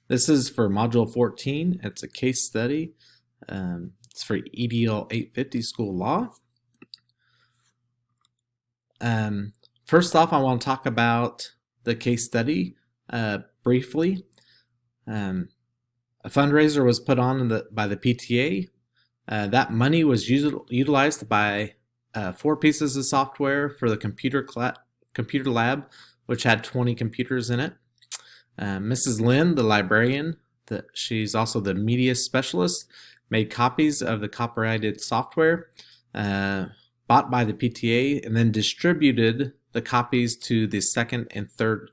This is for Module 14. It's a case study. It's for EDL 850 School Law. First off, I want to talk about the case study briefly. A fundraiser was put on by the PTA. That money was utilized by 4 pieces of software for the computer lab, which had 20 computers in it. Mrs. Lynn, the librarian, she's also the media specialist, made copies of the copyrighted software bought by the PTA and then distributed the copies to the 2nd and 3rd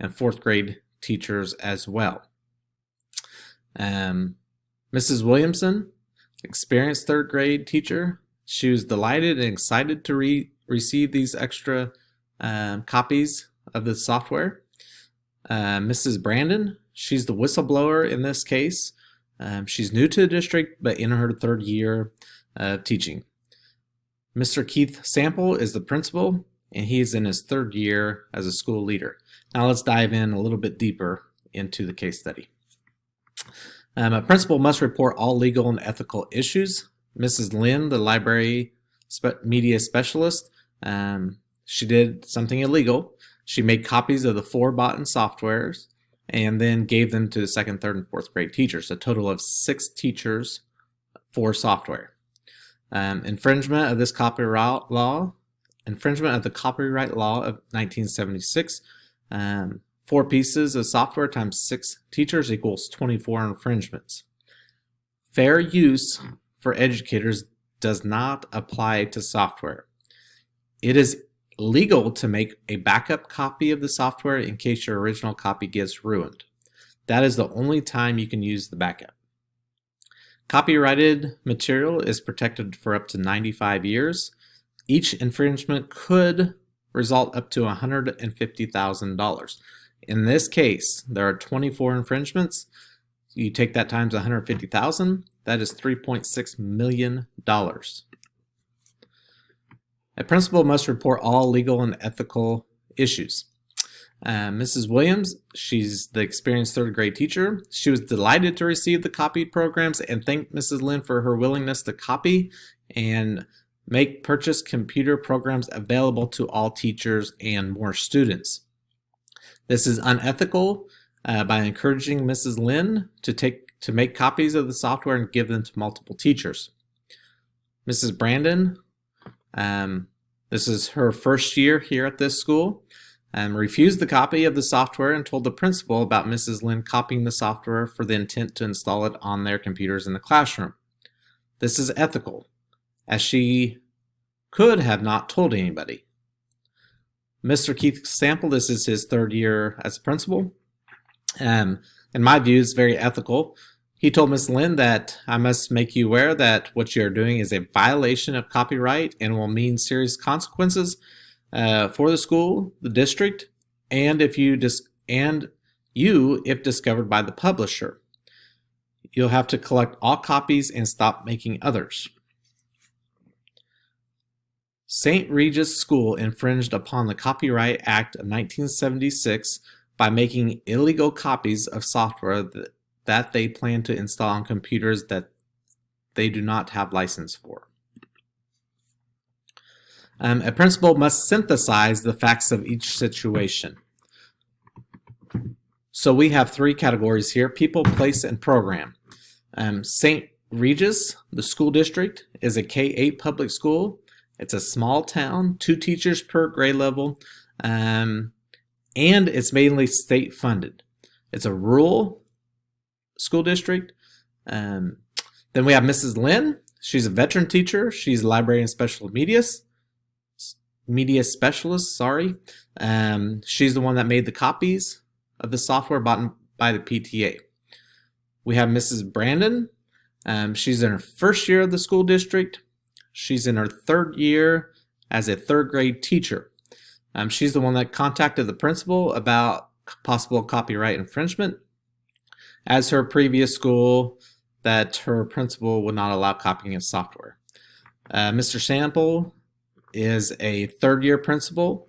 and 4th grade teachers as well. Mrs. Williamson, experienced 3rd grade teacher, she was delighted and excited to receive these extra copies of the software. Mrs. Brandon, she's the whistleblower in this case. She's new to the district, but in her 3rd year of teaching. Mr. Keith Sample is the principal, and he's in his 3rd year as a school leader. Now let's dive in a little bit deeper into the case study. A principal must report all legal and ethical issues. Mrs. Lynn, the library media specialist, she did something illegal. She made copies of the 4 bought-in softwares and then gave them to the 2nd, 3rd, and 4th grade teachers, a total of 6 teachers for software. Infringement of this copyright law, infringement of the copyright law of 1976, 4 pieces of software times 6 teachers equals 24 infringements. Fair use for educators does not apply to software. It is legal to make a backup copy of the software in case your original copy gets ruined. That is the only time you can use the backup. Copyrighted material is protected for up to 95 years. Each infringement could result up to $150,000. In this case, there are 24 infringements. You take that times 150,000, that is $3.6 million. A principal must report all legal and ethical issues. Mrs. Williams, she's the experienced 3rd grade teacher. She was delighted to receive the copied programs and thanked Mrs. Lynn for her willingness to copy and purchase computer programs available to all teachers and more students. This is unethical by encouraging Mrs. Lynn to make copies of the software and give them to multiple teachers. Mrs. Brandon, this is her 1st year here at this school, refused the copy of the software and told the principal about Mrs. Lynn copying the software for the intent to install it on their computers in the classroom. This is ethical, as she could have not told anybody. Mr. Keith Sample, this is his 3rd year as a principal. In my view, it's very ethical. He told Ms. Lynn that I must make you aware that what you are doing is a violation of copyright and will mean serious consequences for the school, the district, and if discovered by the publisher. You'll have to collect all copies and stop making others. St. Regis School infringed upon the Copyright Act of 1976 by making illegal copies of software that they plan to install on computers that they do not have license for. A principal must synthesize the facts of each situation. So we have 3 categories here: people, place, and program. St. Regis, the school district, is a K-8 public school. It's a small town, 2 teachers per grade level, and it's mainly state funded. It's a rural school district. Then we have Mrs. Lynn. She's a veteran teacher. She's a librarian special media specialist. She's the one that made the copies of the software bought by the PTA. We have Mrs. Brandon. She's in her 1st year of the school district. She's in her 3rd year as a 3rd grade teacher. She's the one that contacted the principal about possible copyright infringement, as her previous school that her principal would not allow copying of software. Mr. Sample is a 3rd year principal.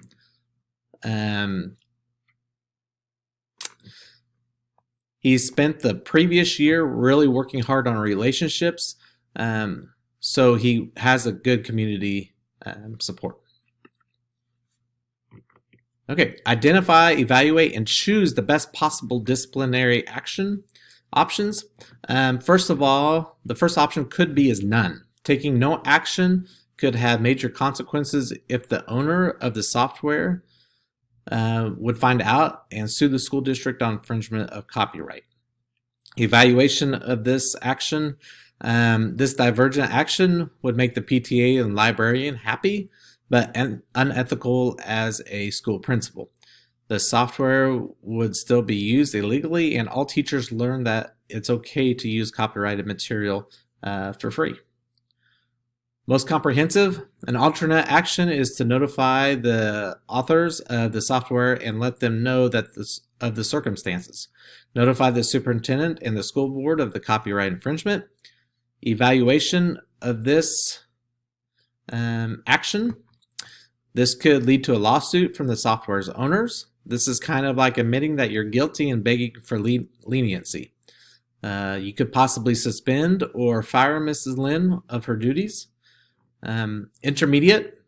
He spent the previous year really working hard on relationships, so he has a good community support. Okay, identify, evaluate, and choose the best possible disciplinary action options. First of all, the first option could be is none. Taking no action could have major consequences if the owner of the software would find out and sue the school district on infringement of copyright. Evaluation of this action. This divergent action would make the PTA and librarian happy, but unethical as a school principal. The software would still be used illegally, and all teachers learn that it's okay to use copyrighted material for free. Most comprehensive, an alternate action is to notify the authors of the software and let them know that of the circumstances. Notify the superintendent and the school board of the copyright infringement. Evaluation of this action. This could lead to a lawsuit from the software's owners. This is kind of like admitting that you're guilty and begging for leniency. You could possibly suspend or fire Mrs. Lin of her duties. Intermediate,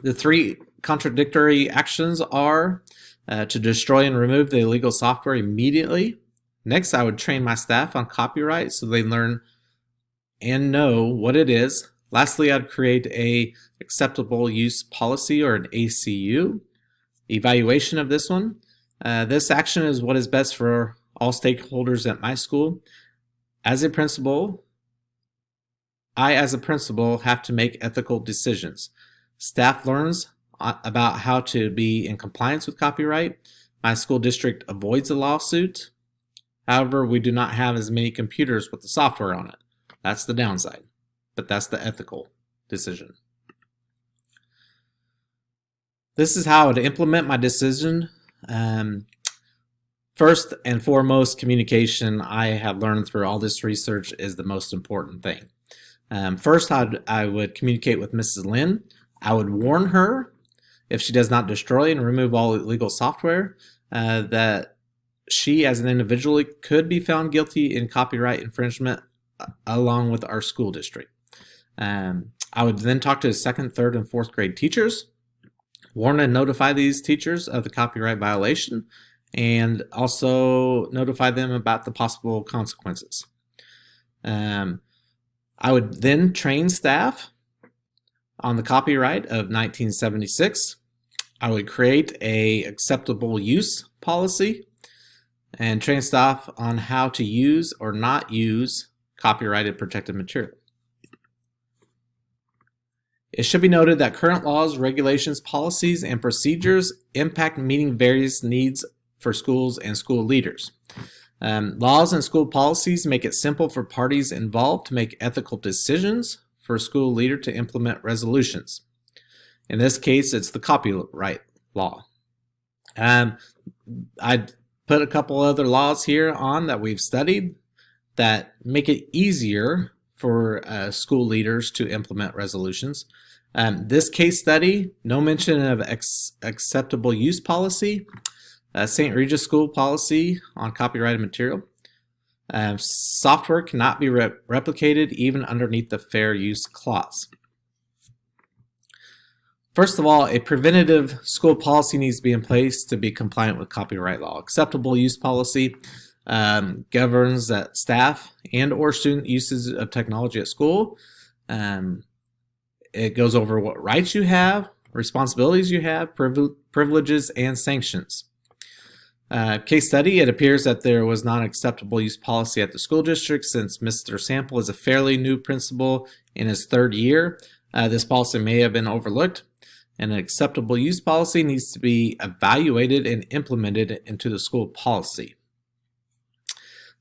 the three contradictory actions are to destroy and remove the illegal software immediately. Next, I would train my staff on copyright so they learn and know what it is. Lastly, I'd create a acceptable use policy, or an ACU. Evaluation of this one. This action is what is best for all stakeholders at my school. As a principal, I have to make ethical decisions. Staff learns about how to be in compliance with copyright. My school district avoids a lawsuit. However, we do not have as many computers with the software on it. That's the downside, but that's the ethical decision. This is how I would implement my decision. First and foremost, communication, I have learned through all this research, is the most important thing. First, I would communicate with Mrs. Lin. I would warn her, if she does not destroy and remove all illegal software, that she as an individual could be found guilty in copyright infringement along with our school district. I would then talk to the 2nd, 3rd, and 4th grade teachers, warn and notify these teachers of the copyright violation, and also notify them about the possible consequences. I would then train staff on the copyright of 1976. I would create a acceptable use policy and train staff on how to use or not use copyrighted protected material. It should be noted that current laws, regulations, policies, and procedures impact meeting various needs for schools and school leaders. Laws and school policies make it simple for parties involved to make ethical decisions for a school leader to implement resolutions. In this case, it's the copyright law. I put a couple other laws here on that we've studied that make it easier for school leaders to implement resolutions. This case study, no mention of acceptable use policy. St. Regis School policy on copyrighted material. Software cannot be replicated even underneath the fair use clause. First of all, a preventative school policy needs to be in place to be compliant with copyright law. Acceptable use policy governs that staff and or student uses of technology at school. It goes over what rights you have, responsibilities you have, privileges, and sanctions. Case study, it appears that there was not an acceptable use policy at the school district since Mr. Sample is a fairly new principal in his 3rd year. This policy may have been overlooked, and an acceptable use policy needs to be evaluated and implemented into the school policy.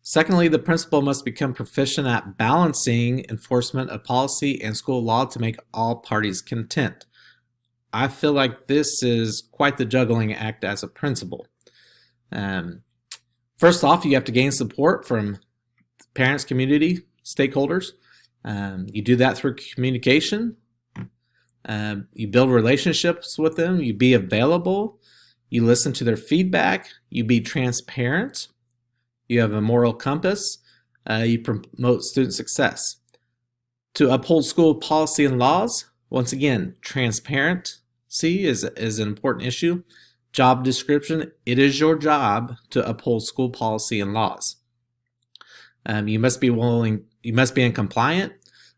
Secondly, the principal must become proficient at balancing enforcement of policy and school law to make all parties content. I feel like this is quite the juggling act as a principal. First off, you have to gain support from parents, community, stakeholders. You do that through communication. You build relationships with them. You be available. You listen to their feedback. You be transparent. You have a moral compass. You promote student success. To uphold school policy and laws, once again, transparency is an important issue. Job description, it is your job to uphold school policy and laws. You must be in compliant.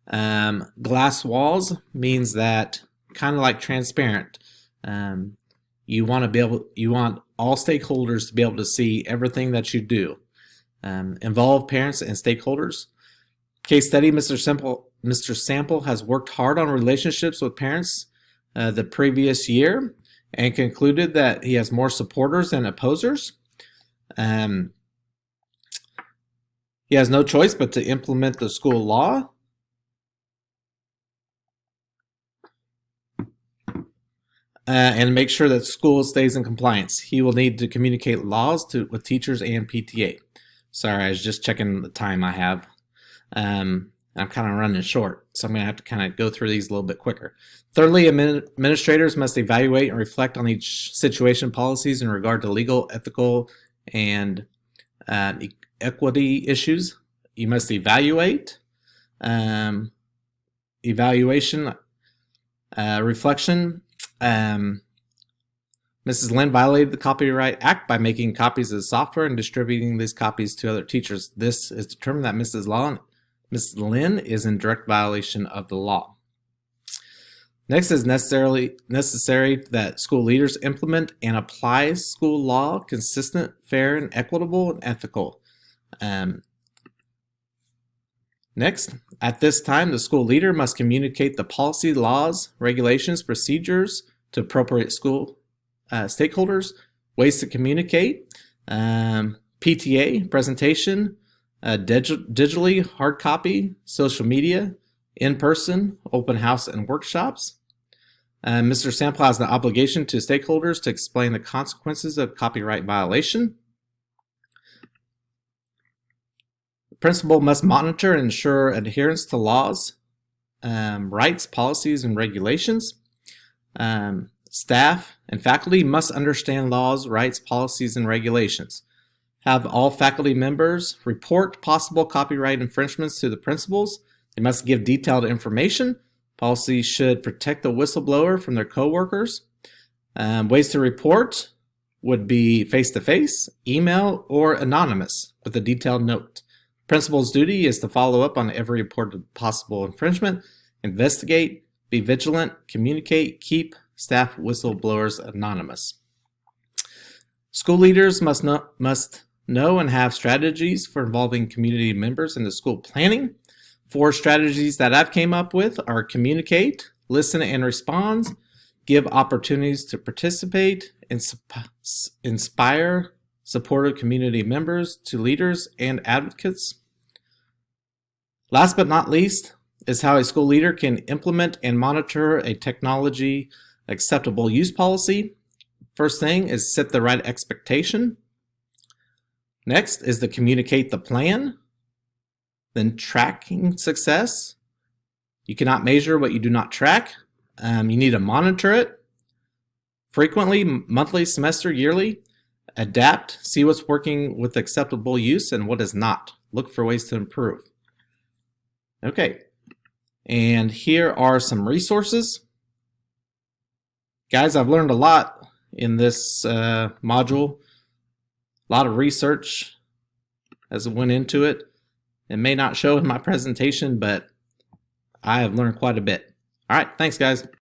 Glass walls means that, kind of like transparent. You want all stakeholders to be able to see everything that you do. Involve parents and stakeholders. Case study, Mr. Sample has worked hard on relationships with parents the previous year and concluded that he has more supporters than opposers. He has no choice but to implement the school law. And make sure that school stays in compliance. He will need to communicate laws with teachers and PTA. Sorry, I was just checking the time I have. I'm kind of running short, so I'm going to have to kind of go through these a little bit quicker. Thirdly, administrators must evaluate and reflect on each situation policies in regard to legal, ethical, and equity issues. You must evaluate. Evaluation, reflection. Mrs. Lin violated the Copyright Act by making copies of the software and distributing these copies to other teachers. This is determined that Mrs. Lin is in direct violation of the law. Next is necessary that school leaders implement and apply school law consistent, fair, and equitable, and ethical. Next, at this time, the school leader must communicate the policy, laws, regulations, procedures to appropriate school stakeholders, ways to communicate, PTA, presentation, digitally, hard copy, social media, in-person, open house, and workshops. Mr. Sample has the obligation to stakeholders to explain the consequences of copyright violation. The principal must monitor and ensure adherence to laws, rights, policies, and regulations. Staff and faculty must understand laws, rights, policies, and regulations. Have all faculty members report possible copyright infringements to the principals. They must give detailed information. Policy should protect the whistleblower from their coworkers. Ways to report would be face-to-face, email, or anonymous with a detailed note. Principal's duty is to follow up on every reported possible infringement, investigate, be vigilant, communicate, keep staff whistleblowers anonymous. School leaders must know and have strategies for involving community members in the school planning. 4 strategies that I've came up with are communicate, listen and respond, give opportunities to participate, inspire supportive community members to leaders and advocates. Last but not least is how a school leader can implement and monitor a technology acceptable use policy. First thing is set the right expectation. Next is to communicate the plan. Then tracking success. You cannot measure what you do not track. You need to monitor it frequently, monthly, semester, yearly. Adapt, see what's working with acceptable use and what is not. Look for ways to improve. Okay, and here are some resources. Guys, I've learned a lot in this module. A lot of research as it went into it. It may not show in my presentation, but I have learned quite a bit. All right, thanks guys.